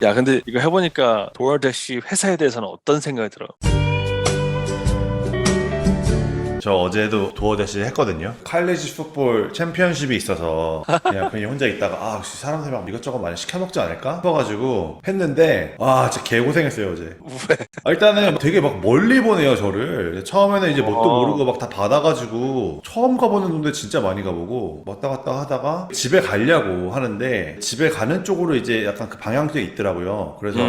야, 근데 이거 해보니까 도어대시 회사에 대해서는 어떤 생각이 들어? 저 어제도 도어대시 했거든요. 칼리지 풋볼 챔피언십이 있어서 그냥 혼자 있다가 혹시 사람들 막 이것저것 많이 시켜먹지 않을까 싶어가지고 했는데 진짜 개고생했어요 어제. 왜? 일단은 되게 막 멀리 보내요 저를. 처음에는 이제 뭣도 어. 모르고 막 다 받아가지고 처음 가보는 동네 진짜 많이 가보고 왔다 갔다 하다가 집에 가려고 하는데 집에 가는 쪽으로 이제 약간 그 방향성이 있더라고요. 그래서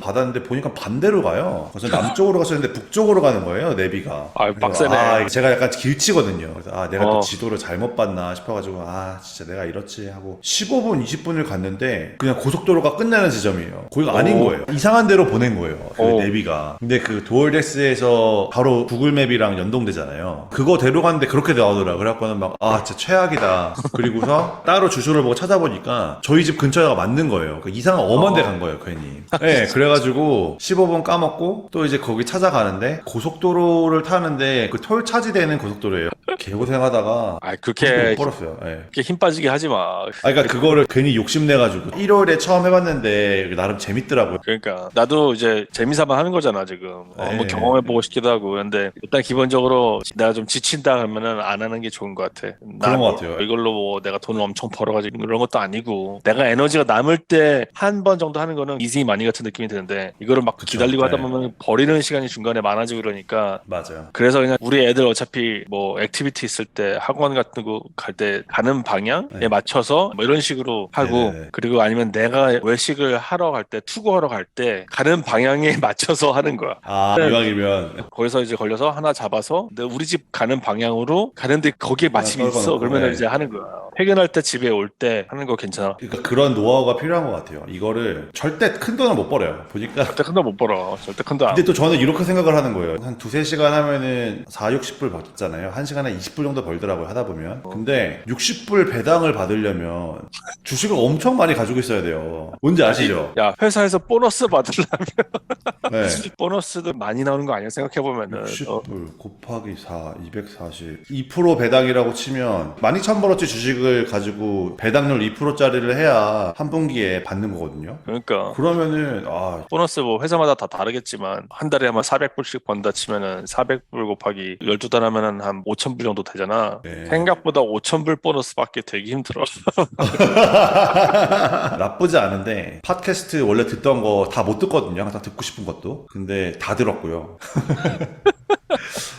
받았는데 보니까 반대로 가요. 그래서 남쪽으로 갔었는데 북쪽으로 가는 거예요 내비가. 아유, 그래서 빡세네. 제가 약간 길치거든요. 그래서 내가 또 어. 지도를 잘못 봤나 싶어가지고 진짜 내가 이렇지 하고 15분 20분을 갔는데 그냥 고속도로가 끝나는 지점이에요. 거기가 아닌 거예요. 이상한 데로 보낸 거예요. 그 오. 내비가. 근데 그 도어덱스에서 바로 구글맵이랑 연동되잖아요. 그거대로 갔는데 그렇게 나오더라. 그래갖고는 막 진짜 최악이다. 그리고서 따로 주소를 보고 찾아보니까 저희 집 근처가 맞는 거예요. 그 이상한 엄한 데 간 거예요 괜히. 네, 그래가지고 15분 까먹고 또 이제 거기 찾아가는데 고속도로를 타는데 그 톨 차지되는 고속도로예요. 개고생하다가 아, 못 그렇게 벌었어요. 네. 힘 빠지게 하지 마. 그러니까 그거를 괜히 욕심내가지고 1월에 처음 해봤는데 나름 재밌더라고요. 그러니까 나도 이제 재미삼아 하는 거잖아 지금. 한번 네. 경험해보고 싶기도 하고. 근데 일단 기본적으로 내가 좀 지친다 그러면은 안 하는 게 좋은 것 같아. 그런 것 같아요. 이걸로 뭐 내가 돈을 엄청 벌어가지고 그런 것도 아니고, 내가 에너지가 남을 때 한 번 정도 하는 거는 이지 마니 같은 느낌이 드는데, 이거를 막 그쵸. 기다리고 하다 네. 보면 버리는 시간이 중간에 많아지고 그러니까. 맞아요. 그래서 그냥 우리 애들 어차피 뭐 액티비티 있을 때 학원 같은 거 갈 때 가는 방향에 네. 맞춰서 뭐 이런 식으로 하고, 네네네. 그리고 아니면 내가 외식을 하러 갈 때, 투고하러 갈 때 가는 방향에 맞춰서 하는 거야. 이왕이면 거기서 이제 걸려서 하나 잡아서 우리 집 가는 방향으로 가는데 거기에 마침이 있어. 떨궈놓고, 그러면 네. 이제 하는 거야. 퇴근할 때 집에 올 때 하는 거 괜찮아. 그러니까 그런 노하우가 필요한 것 같아요. 이거를 절대 큰 돈을 못 벌어요. 보니까. 절대 큰 돈 못 벌어. 절대 큰 돈 안. 근데 또 저는 이렇게 생각을 하는 거예요. 한 두세 시간 하면은 4, 60불 받잖아요. 한 시간에 20불 정도 벌더라고요. 하다 보면. 근데 60불 배당을 받으려면 주식을 엄청 많이 가지고 있어야 돼요. 뭔지 아시죠? 야, 회사에서 보너스 받으려면 네. 보너스도 많이 나오는 거 아니야? 생각해보면은. 60불 곱하기 4, 240. 2% 배당이라고 치면 12,000 벌어치 주식을 가지고 배당률 2%짜리를 해야 한 분기에 받는 거거든요. 그러니까 그러면은 보너스 뭐 회사마다 다 다르겠지만 한 달에 아마 400불씩 번다 치면은 400불 곱하기 12달 하면은 한 5,000불 정도 되잖아. 네. 생각보다 5,000불 보너스 받기 되게 힘들어. 나쁘지 않은데 팟캐스트 원래 듣던 거 다 못 듣거든요. 항상 듣고 싶은 것도. 근데 다 들었고요.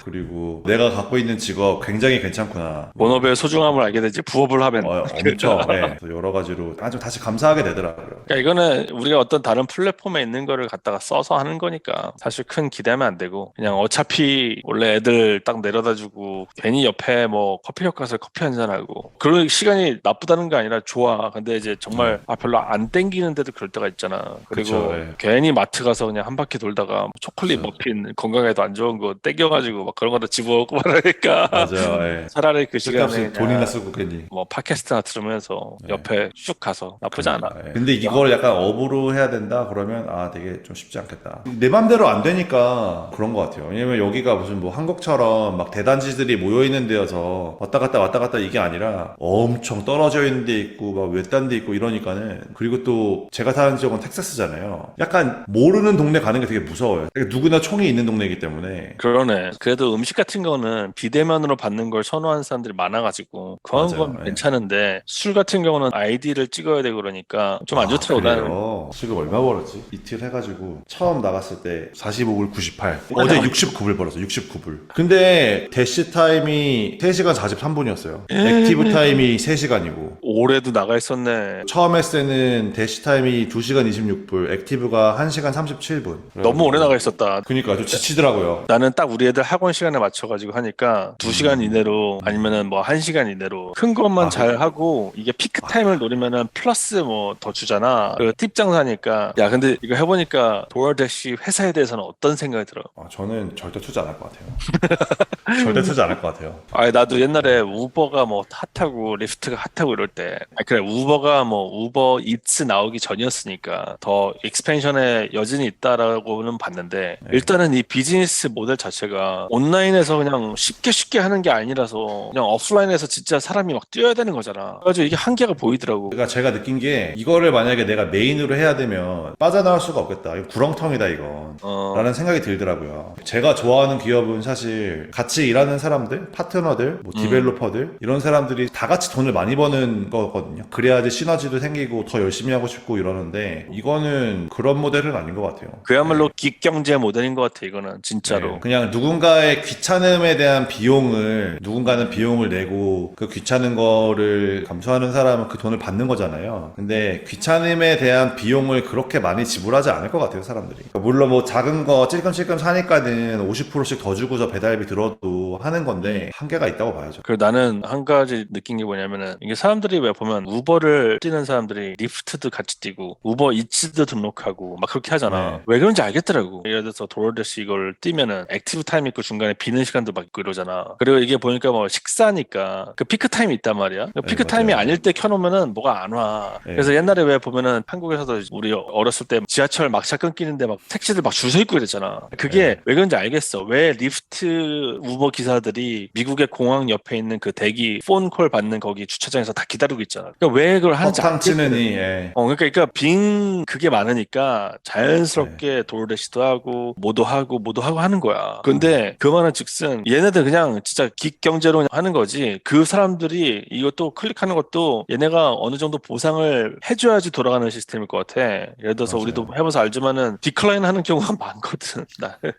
그리고 내가 갖고 있는 직업 굉장히 괜찮구나. 본업의 소중함을 알게 되지, 부업을 하면. 엄청 그래서 여러 가지로 좀 다시 감사하게 되더라고요. 그러니까 이거는 우리가 어떤 다른 플랫폼에 있는 거를 갖다가 써서 하는 거니까 사실 큰 기대하면 안 되고, 그냥 어차피 원래 애들 딱 내려다 주고 괜히 옆에 뭐 커피숍 가서 커피 한잔 하고 그런 시간이 나쁘다는 게 아니라 좋아. 근데 이제 정말 별로 안 땡기는데도 그럴 때가 있잖아. 그리고 그쵸, 네. 괜히 마트 가서 그냥 한 바퀴 돌다가 뭐 초콜릿 그쵸. 머핀 건강에도 안 좋은 거 땡겨가지고 막 그런 거다 집어먹고 말하니까 맞아요. 예. 차라리 그 쓸데없이 시간에 돈이나 그냥 쓰고 괜히. 뭐 팟캐스트나 들으면서 네. 옆에 쭉 가서 나쁘지 않아. 예. 근데 이걸 약간 업으로 해야 된다 그러면 되게 좀 쉽지 않겠다. 내 맘대로 안 되니까 그런 것 같아요. 왜냐면 여기가 무슨 뭐 한국처럼 막 대단지들이 모여 있는 데여서 왔다 갔다 이게 아니라 엄청 떨어져 있는 데 있고 막 외딴 데 있고 이러니까는. 그리고 또 제가 사는 지역은 텍사스잖아요. 약간 모르는 동네 가는 게 되게 무서워요. 그러니까 누구나 총이 있는 동네이기 때문에. 그러네. 그래도 음식 같은 거는 비대면으로 받는 걸 선호하는 사람들이 많아가지고 그런 맞아요. 건 예. 괜찮은데, 술 같은 경우는 아이디를 찍어야 되고 그러니까 좀 안 좋더라고 나는. 그래요? 지금 얼마 벌었지? 이틀 해가지고 처음 나갔을 때 45불 98. 어제 69불 벌었어. 69불. 근데 대시 타임이 3시간 43분이었어요. 액티브 타임이 3시간이고. 올해도 나가 있었네. 처음 했을 때는 대시 타임이 2시간 26불, 액티브가 1시간 37분. 너무 오래 나가 있었다. 그니까 좀 지치더라고요. 나는 딱 우리 애들 학원 시간에 맞춰가지고 하니까 2시간 이내로 아니면은 뭐 1시간 이내로 큰 것만 잘 하고, 이게 피크 타임을 노리면은 플러스 뭐 더 주잖아. 그 팁 장사니까. 야, 근데 이거 해보니까 도어대시 회사에 대해서는 어떤 생각이 들어? 저는 절대 투자 안 할 것 같아요. 절대 투자 안 할 것 같아요. 아니, 나도 옛날에 우버가 뭐 핫하고 리프트가 핫하고 이럴 때, 그래, 우버가 뭐 우버 이츠 나오기 전이었으니까 더 익스펜션의 여진이 있다라고는 봤는데, 일단은 이 비즈니스 모델 자체가 온라인 온라인에서 그냥 쉽게 하는 게 아니라서 그냥 오프라인에서 진짜 사람이 막 뛰어야 되는 거잖아. 그래가지고 이게 한계가 보이더라고. 그러니까 제가 느낀 게 이거를 만약에 내가 메인으로 해야 되면 빠져나갈 수가 없겠다. 이거 구렁텅이다 이건. 라는 생각이 들더라고요. 제가 좋아하는 기업은 사실 같이 일하는 사람들, 파트너들, 뭐 디벨로퍼들 이런 사람들이 다 같이 돈을 많이 버는 거거든요. 그래야지 시너지도 생기고 더 열심히 하고 싶고 이러는데 이거는 그런 모델은 아닌 것 같아요. 그야말로 긱경제 모델인 것 같아 이거는 진짜로. 네, 그냥 누군가의 귀찮음에 대한 비용을 누군가는 비용을 내고 그 귀찮은 거를 감수하는 사람은 그 돈을 받는 거잖아요. 근데 귀찮음에 대한 비용을 그렇게 많이 지불하지 않을 것 같아요, 사람들이. 물론 뭐 작은 거 찔끔찔끔 사니까는 50%씩 더 주고서 배달비 들어도 하는 건데 한계가 있다고 봐야죠. 그리고 나는 한 가지 느낀 게 뭐냐면은 이게 사람들이 왜 보면 우버를 뛰는 사람들이 리프트도 같이 뛰고 우버 이츠도 등록하고 막 그렇게 하잖아. 네. 왜 그런지 알겠더라고. 예를 들어서 도로대시 이걸 뛰면은 액티브 타임 있고 중간에 비는 시간도 막 있고 이러잖아. 그리고 이게 보니까 뭐 식사니까 그 피크 타임이 있단 말이야. 그 피크 타임이 맞아요. 아닐 때 켜놓으면은 뭐가 안 와. 네. 그래서 옛날에 왜 보면은 한국에서도 우리 어렸을 때 지하철 막차 끊기는데 막 택시들 막 줄 서 있고 이랬잖아. 그게 네. 왜 그런지 알겠어. 왜 리프트 우버 기사들이 미국의 공항 옆에 있는 그 대기 폰콜 받는 거기 주차장에서 다 기다리고 있잖아. 그러니까 왜 그걸 하는지 허탕 치느니 알겠더라고. 예. 그러니까 빈 그게 많으니까 자연스럽게 도로대시도 하고 뭐도 하고 하는 거야. 근데 그 말은 즉슨 얘네들 그냥 진짜 긱경제로 하는 거지. 그 사람들이 이것도 클릭하는 것도 얘네가 어느 정도 보상을 해줘야지 돌아가는 시스템일 것 같아. 예를 들어서 맞아요. 우리도 해봐서 알지만은 디클라인 하는 경우가 많거든.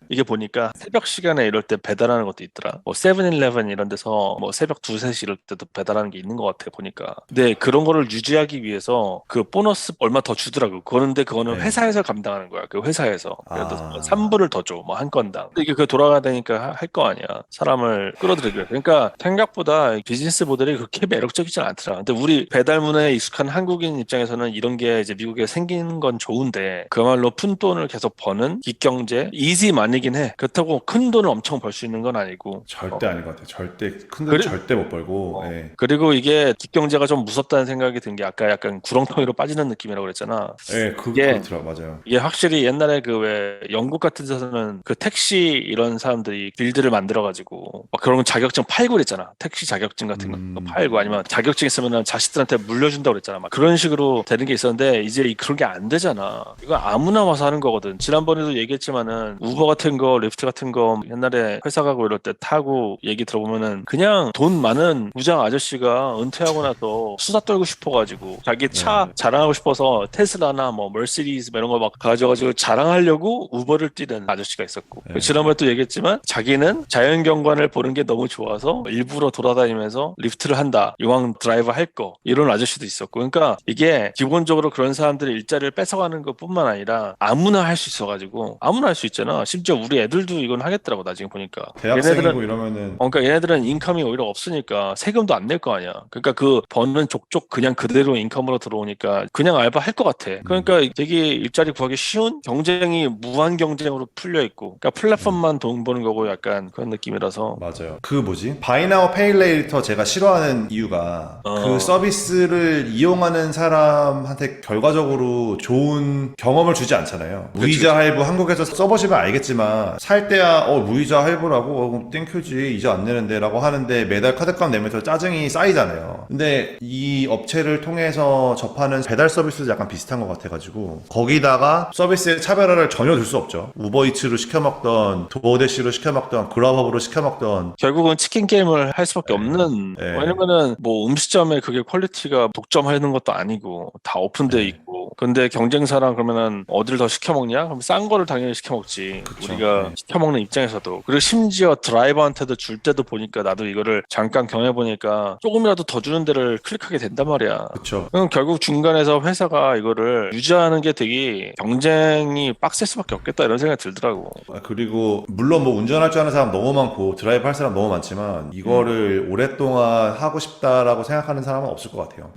이게 보니까 새벽 시간에 이럴 때 배달하는 것도 있더라. 뭐 세븐일레븐 이런 데서 뭐 새벽 2, 3시 이럴 때도 배달하는 게 있는 것 같아 보니까. 근데 그런 거를 유지하기 위해서 그 보너스 얼마 더 주더라고. 그런데 그거는 네. 회사에서 감당하는 거야. 그 회사에서. 예를 들어서 아. 3불을 더 줘. 뭐 한 건당. 근데 이게 그 돌아가야 되니까 할 거 아니야. 사람을 끌어들이기. 그러니까 생각보다 비즈니스 모델이 그렇게 매력적이진 않더라. 근데 우리 배달 문화에 익숙한 한국인 입장에서는 이런 게 이제 미국에 생기는 건 좋은데 그야말로 푼 돈을 계속 버는 긱경제 이지 만이긴 해. 그렇다고 큰 돈을 엄청 벌 수 있는 건 아니고. 절대 아닌 것 같아요. 절대 큰 돈 그래- 절대 못 벌고. 예. 그리고 이게 긱경제가 좀 무섭다는 생각이 든 게 아까 약간 구렁텅이로 빠지는 느낌이라고 그랬잖아. 예, 이게 그렇더라. 맞아요. 이게 확실히 옛날에 그 왜 영국 같은 데서는 그 택시 이런 사람들이 길드를 만들어가지고 막 그런 자격증 팔고 그랬잖아. 택시 자격증 같은 거 팔고 아니면 자격증 있으면은 자식들한테 물려준다고 그랬잖아. 막 그런 식으로 되는 게 있었는데 이제 그런 게 안 되잖아. 이거 아무나 와서 하는 거거든. 지난번에도 얘기했지만은 우버 같은 거, 리프트 같은 거 옛날에 회사 가고 이럴 때 타고 얘기 들어보면은 그냥 돈 많은 부장 아저씨가 은퇴하고 나서 수다 떨고 싶어가지고 자기 차 자랑하고 싶어서 테슬라나 뭐 머시디스 이런 거 막 가져가지고 자랑하려고 우버를 뛰는 아저씨가 있었고 지난번에 또 얘기했지만 자기는 자연경관을 보는 게 너무 좋아서 일부러 돌아다니면서 리프트를 한다. 이왕 드라이브 할 거 이런 아저씨도 있었고 그러니까 이게 기본적으로 그런 사람들의 일자리를 뺏어가는 것뿐만 아니라 아무나 할 수 있어가지고 아무나 할 수 있잖아. 심지어 우리 애들도 이건 하겠더라고 나중에 보니까. 대학생이고 이러면은 그러니까 얘네들은 인컴이 오히려 없으니까 세금도 안 낼 거 아니야. 그러니까 그 버는 족족 그냥 그대로 인컴으로 들어오니까 그냥 알바 할 것 같아. 그러니까 되게 일자리 구하기 쉬운 경쟁이 무한 경쟁으로 풀려 있고 그러니까 플랫폼만 돈 버는 거고 약간 그런 느낌이라서 맞아요. 그 뭐지? 바이 나우 페이 레이터 제가 싫어하는 이유가 그 서비스를 이용하는 사람한테 결과적으로 좋은 경험을 주지 않잖아요. 무이자 할부 한국에서 써보시면 알겠지만 살 때야 무이자 할부라고 땡큐지 이자 안 내는데 라고 하는데 매달 카드값 내면서 짜증이 쌓이잖아요. 근데 이 업체를 통해서 접하는 배달 서비스도 약간 비슷한 것 같아가지고 거기다가 서비스의 차별화를 전혀 줄 수 없죠. 우버이츠로 시켜먹던 도어대시로 시켜먹던 그라브업으로 시켜먹던 결국은 치킨 게임을 할 수밖에 없는 왜냐면은 뭐 음식점에 그게 퀄리티가 독점하는 것도 아니고 다 오픈돼 있고 근데 경쟁사랑 그러면은 어디를 더 시켜먹냐? 그럼 싼 거를 당연히 시켜먹지. 그쵸. 우리가 시켜먹는 입장에서도 그리고 심지어 드라이버한테도 줄 때도 보니까 나도 이거를 잠깐 경험해보니까 조금이라도 더 주는 데를 클릭하게 된단 말이야. 그쵸. 그럼 결국 중간에서 회사가 이거를 유지하는 게 되게 경쟁이 빡셀 수밖에 없겠다 이런 생각이 들더라고. 그리고 물론 뭐 운전할 줄 아는 사람 너무 많고 드라이브 할 사람 너무 많지만 이거를 오랫동안 하고 싶다라고 생각하는 사람은 없을 것 같아요.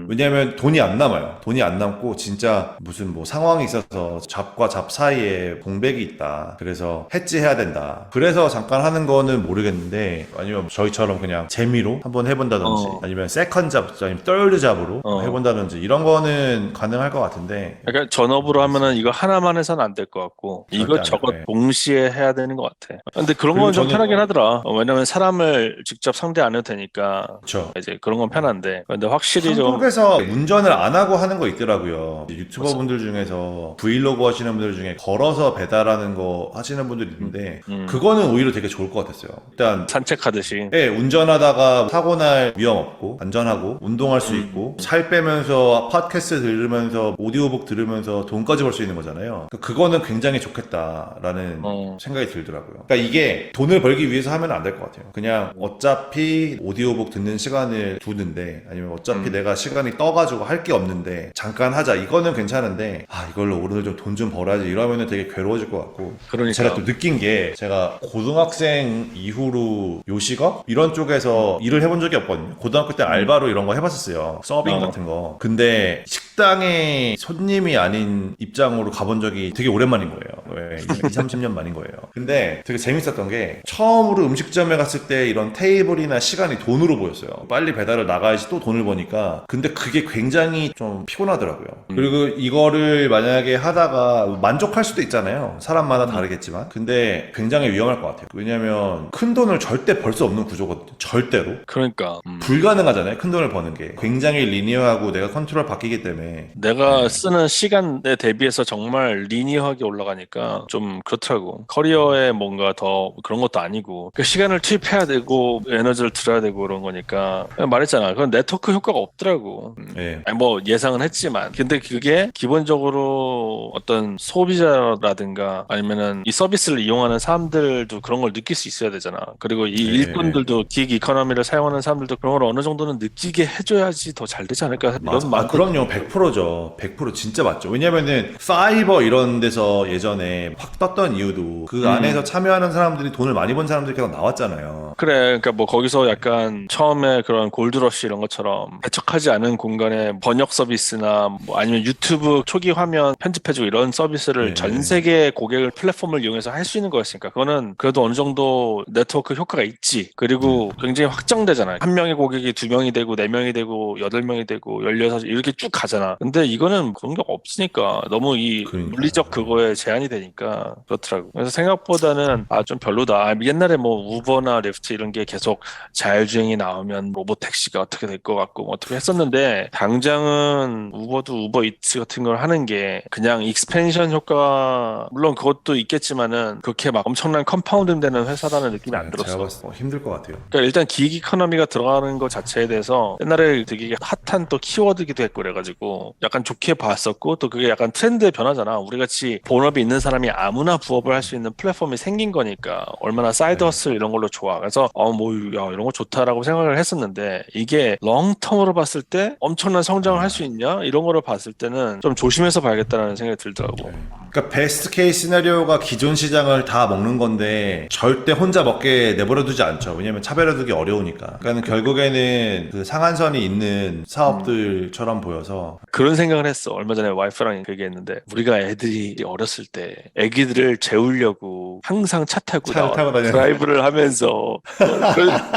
왜냐하면 돈이 안 남아요. 돈이 안 남고 진짜 무슨 뭐 상황이 있어서 잡과 잡 사이에 공백이 있다. 그래서 해지해야 된다. 그래서 잠깐 하는 거는 그거는 모르겠는데 아니면 저희처럼 그냥 재미로 한번 해본다든지 아니면 세컨 잡 아니면 떨드 잡으로 해본다든지 이런 거는 가능할 것 같은데 그러니까 전업으로 하면은 이거 하나만 해서는 안 될 것 같고 이것저것 돼. 동시에 해야 되는 것 같아. 근데 그런 건 좀 편하긴 하더라. 왜냐면 사람을 직접 상대 안 해도 되니까 그렇죠. 이제 그런 건 편한데 근데 확실히 한국에서 운전을 안 하고 하는 거 있더라고요. 유튜버 분들 중에서 브이로그 하시는 분들 중에 걸어서 배달하는 거 하시는 분들이 있는데 그거는 오히려 되게 좋을 것 같았어요. 일단 산책하듯이. 네, 운전하다가 사고 날 위험 없고 안전하고 운동할 수 있고 살 빼면서 팟캐스트 들으면서 오디오북 들으면서 돈까지 벌 수 있는 거잖아요. 그거는 굉장히 좋겠다라는 생각이 들더라고요. 그러니까 이게 돈을 벌기 위해서 하면 안 될 것 같아요. 그냥 어차피 오디오북 듣는 시간을 두는데 아니면 어차피 내가 시간이 떠가지고 할 게 없는데 잠깐 하자 이거는 괜찮은데 이걸로 오늘 좀 돈 좀 벌어야지 이러면은 되게 괴로워질 것 같고 그러니까. 제가 또 느낀 게 제가 고등학생 이후로 요식업 이런 쪽에서 일을 해본 적이 없거든요. 고등학교 때 알바로 이런 거 해봤었어요. 서빙 같은 거. 근데 식당에 손님이 아닌 입장으로 가본 적이 되게 오랜만인 거예요. 20-30년 만인 거예요. 근데 되게 재밌었던 게 처음으로 음식점에 갔을 때 이런 테이블이나 시간이 돈으로 보였어요. 빨리 배달을 나가야지 또 돈을 버니까. 근데 그게 굉장히 좀 피곤하더라고요. 그리고 이거를 만약에 하다가 만족할 수도 있잖아요. 사람마다 다르겠지만. 근데 굉장히 위험할 것 같아요. 왜냐면 큰 돈을 절대 벌 수 없는 구조거든요. 절대로. 그러니까 불가능하잖아요. 큰 돈을 버는 게. 굉장히 리니어하고 내가 컨트롤 바뀌기 때문에. 내가 쓰는 시간에 대비해서 정말 리니어하게 올라가니까 좀 그렇더라고. 커리어에 뭔가 더 그런 것도 아니고 그 시간을 투입해야 되고 에너지를 들여야 되고 그런 거니까 말했잖아. 그건 네트워크 효과가 없더라고. 네. 아니 뭐 예상은 했지만 근데 그게 기본적으로 어떤 소비자라든가 아니면은 이 서비스를 이용하는 사람들도 그런 걸 느낄 수 있어야 되잖아. 그리고 이 일꾼들도 긱 이코노미를 사용하는 사람들도 그런 걸 어느 정도는 느끼게 해줘야지 더 잘 되지 않을까 이런 마음. 그럼요. 100%죠. 100% 진짜 맞죠. 왜냐면은 파이버 이런 데서 예전에 확 떴던 이유도 그 안에서 참여하는 사람들이 돈을 많이 번 사람들이 계속 나왔잖아요. 그래, 그러니까 뭐 거기서 약간 처음에 그런 골드러시 이런 것처럼 개척하지 않은 공간에 번역 서비스나 뭐 아니면 유튜브 초기 화면 편집해주고 이런 서비스를 전 세계 고객을 플랫폼을 이용해서 할 수 있는 거였으니까 그거는 그래도 어느 정도 네트워크 효과가 있지. 그리고 굉장히 확정되잖아요. 한 명의 고객이 2명이 되고 4명이 되고 8명이 되고 16 이렇게 쭉 가잖아. 근데 이거는 그런 게 없으니까 너무 이 물리적 그거에 제한이 되니까 그렇더라고. 그래서 생각보다는 좀 별로다. 옛날에 뭐 우버나 리프트 이런 게 계속 자율주행이 나오면 로봇 택시가 어떻게 될 것 같고 뭐 어떻게 했었는데 당장은 우버도 우버이츠 같은 걸 하는 게 그냥 익스펜션 효과 물론 그것도 있겠지만은 그렇게 막 엄청난 컴파운딩 되는 회사라는 느낌이 안 들었어. 제가 봤을 때 힘들 것 같아요. 그러니까 일단 기획 이코노미가 들어가는 것 자체에 대해서 옛날에 되게 핫한 또 키워드기도 했고 그래가지고 약간 좋게 봤었고 또 그게 약간 트렌드의 변화잖아. 우리같이 본업이 있는 사람이 아무나 부업을 할 수 있는 플랫폼이 생긴 거니까 얼마나 사이드 허슬 이런 걸로 좋아. 그래서 이런 거 좋다라고 생각을 했었는데 이게 롱텀으로 봤을 때 엄청난 성장을 할 수 있냐? 이런 거를 봤을 때는 좀 조심해서 봐야겠다라는 생각이 들더라고. 그러니까 베스트 케이스 시나리오가 기존 시장을 다 먹는 건데 절대 혼자 먹게 내버려 두지 않죠. 왜냐면 차별화 두기 어려우니까. 그러니까 결국에는 그 상한선이 있는 사업들처럼 보여서 그런 생각을 했어. 얼마 전에 와이프랑 얘기했는데 우리가 애들이 어렸을 때 애기들을 재우려고 항상 차 타고 드라이브를 하면서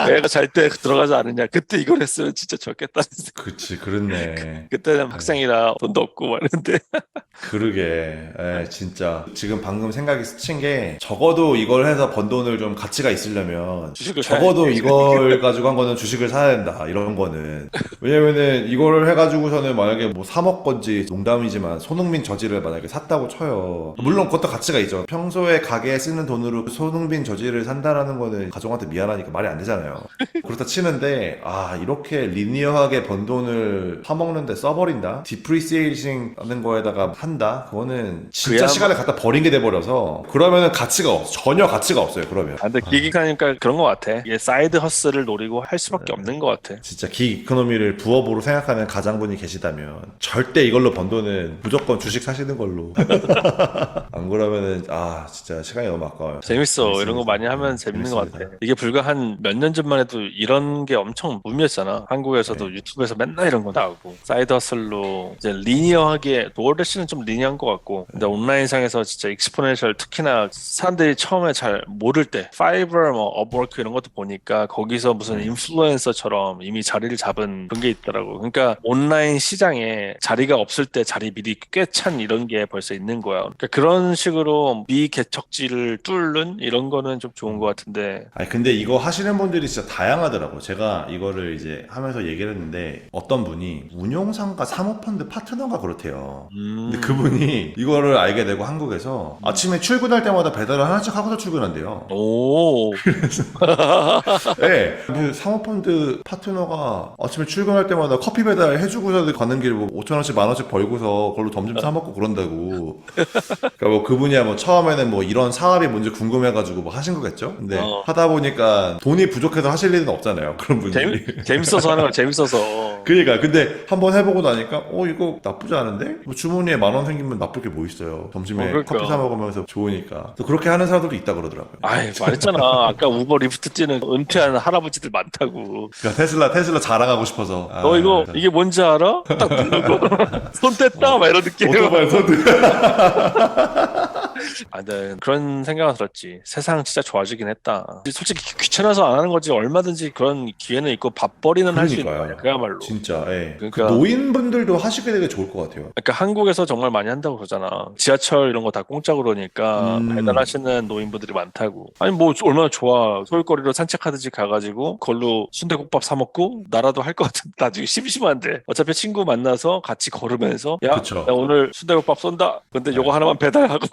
애가 잘 때 들어가지 않느냐. 그때 이걸 했으면 진짜 좋겠다는 생각. 그치 그렇네. 그때는 학생이라 돈도 없고 말는데 그러게. 진짜 지금 방금 생각이 스친 게 적어도 이걸 해서 번 돈을 좀 가치가 있으려면 적어도 이걸 가지고 한 거는 주식을 사야 된다 이런 거는. 왜냐면은 이거를 해가지고서는 만약에 뭐 3억 건지 농담이지만 손흥민 저지를 만약에 샀다고 쳐요. 물론 그것도 가치가 있죠. 평소에 가게에 쓰는 돈으로 손흥민 저지를 산다라는 거는 가족한테 미안하니까 말이 안 되잖아요. 그렇다 치는데 이렇게 리니어하게 번 돈을 파먹는데 써버린다? 디프리시에이팅 하는 거에다가 한다? 그거는 진짜 시간을 갖다 버린 게 돼버려서 그러면은 전혀 가치가 없어요. 그러면. 근데 기획하니까 그런 것 같아. 이게 사이드 허스를 노리고 할 수밖에 없는 것 같아. 진짜 기획 이코노미를 부업으로 생각하는 가장분이 계시다면 절대 이걸로 번 돈은 무조건 주식 사시는 걸로. 안 그러면은 진짜 시간이 너무 아까워요. 재밌어. 이런 거 재밌습니다. 많이 하면 네, 재밌는 것 같아. 재밌습니다. 이게 불과 한 몇 년 전만 해도 이런 게 엄청 붐이었잖아. 한국에서도 네. 유튜브에서 맨날 이런 거 나오고. 사이드 허슬로 이제 리니어하게, 도어래시는 좀 리니어한 것 같고. 근데 온라인상에서 진짜 익스포넨셜, 특히나 사람들이 처음에 잘 모를 때, 파이버, 뭐, 업워크 이런 것도 보니까 거기서 무슨 네. 인플루엔서처럼 이미 자리를 잡은 그런 게 있더라고. 그러니까 온라인 시장에 자리가 없을 때 자리 미리 꿰찬 이런 게 벌써 있는 거야. 그러니까 그런 식으로 미개척지를 뚫는 이런 거는 좀 좋은 것 같은데. 아니 근데 이거 하시는 분들이 진짜 다양하더라고. 제가 이거를 이제 하면서 얘기를 했는데 어떤 분이 운용상가 사모펀드 파트너가 그렇대요. 근데 그분이 이거를 알게 되고 한국에서 아침에 출근할 때마다 배달을 하나씩 하고서 출근한대요. 오, 네. 그 사모펀드 파트너가 아침에 출근할 때마다 커피 배달 해주고서 가는 길 뭐 5,000원씩 10,000원씩 벌고서 그걸로 점심 사 먹고 그런다고. 그러니까 뭐 그분이야 뭐 처음에는 뭐 이런 사업이 뭔지 궁금해가지고 뭐 하신 거겠죠? 근데 하다 보니까 돈이 부족해서 하실 일은 없잖아요. 그런 분들이. 재밌어서 하는 거 재밌어서. 그러니까 근데 한번 해보고 나니까 이거 나쁘지 않은데? 뭐 주머니에 10,000원 생기면 나쁠 게 뭐 있어요. 점심에 그러니까. 커피 사 먹으면서 좋으니까. 또 그렇게 하는 사람들도 있다 그러더라고요. 아이, 말했잖아. 아까 우버 리프트 뛰는 은퇴한 할아버지들 많다고. 그러니까 테슬라 자랑하고 싶어서. 너 이거, 이게 뭔지 알아? 딱 누르고, 손 뗐다? 막 이런 느낌. 오토바이 손들. 네, 그런 생각은 들었지. 세상 진짜 좋아지긴 했다. 솔직히 귀찮아서 안 하는 거지. 얼마든지 그런 기회는 있고, 밥벌이는 할 수 있는 거야. 그야말로. 진짜, 예. 그러니까- 그 노인분들도 하시게 되게 좋을 것 같아요. 그러니까 한국에서 정말 많이 한다고 그러잖아. 지하철 이런 거 다 공짜로 그러니까 배달하시는 노인분들이 많다고. 아니 뭐 얼마나 좋아. 소일거리로 산책하듯이 가가지고 그걸로 순대국밥 사 먹고 나라도 할 것 같은데 나중에 심심한데 어차피 친구 만나서 같이 걸으면서 야, 그쵸. 나 오늘 순대국밥 쏜다. 근데 요거 하나만 배달하고